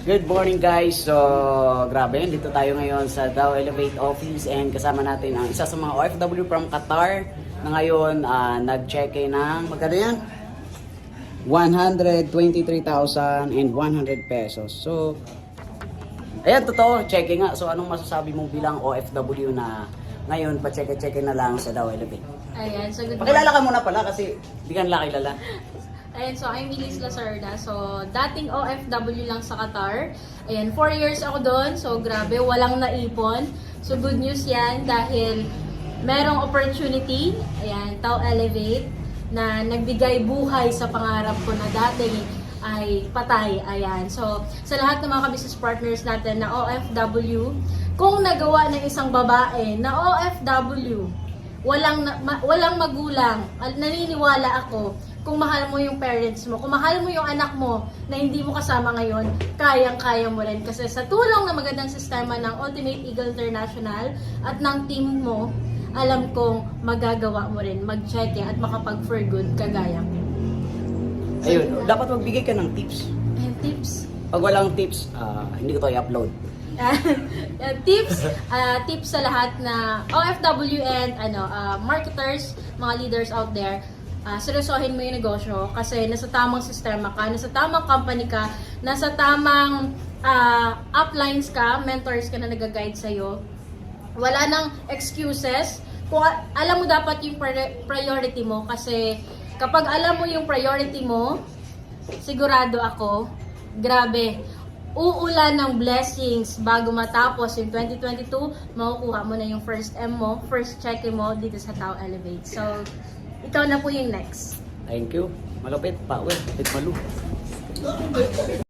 Good morning guys. So, grabe, dito tayo ngayon sa Dow Elevate office and kasama natin ang isa sa mga OFW from Qatar na ngayon nag-check-in ng magkano yan? 123,100 pesos. So, ayan, totoo, check-in nga. So, anong masasabi mo bilang OFW na ngayon pa-check-in na lang sa Dow Elevate? Ayan, so good Pakilala ka muna pala kasi di ka nila kilala. Ayan, so I'm Elise Lacerda. So, dating OFW lang sa Qatar. Ayan, 4 years ako doon. So, grabe, walang naipon. So, good news yan dahil merong opportunity, ayan, Dow Elevate, na nagbigay buhay sa pangarap ko na dati ay patay. Ayan, so, sa lahat ng mga business partners natin na OFW, kung nagawa ng isang babae na OFW, walang magulang, naniniwala ako, kung mahal mo yung parents mo, kung mahal mo yung anak mo na hindi mo kasama ngayon, kayang-kaya mo rin. Kasi sa tulong ng magandang sistema ng Ultimate Eagle International at ng team mo, alam kong magagawa mo rin, mag-check at makapag-for good kagaya. Ayun, dapat magbigay ka ng tips. Ayan, tips. Pag walang tips, hindi ko to i-upload. tips sa lahat na OFW and marketers, mga leaders out there. Seryosohin mo yung negosyo kasi nasa tamang sistema ka, nasa tamang company ka, nasa tamang uplines ka, mentors ka na nag-guide sa'yo. Wala nang excuses. Kung alam mo dapat yung priority mo kasi kapag alam mo yung priority mo, sigurado ako, grabe, uulan ng blessings bago matapos yung 2022, makukuha mo na yung first M mo, first check mo dito sa Dow Elevate. So, ikaw na po yung next. Thank you. Malupit, power, malupit malu.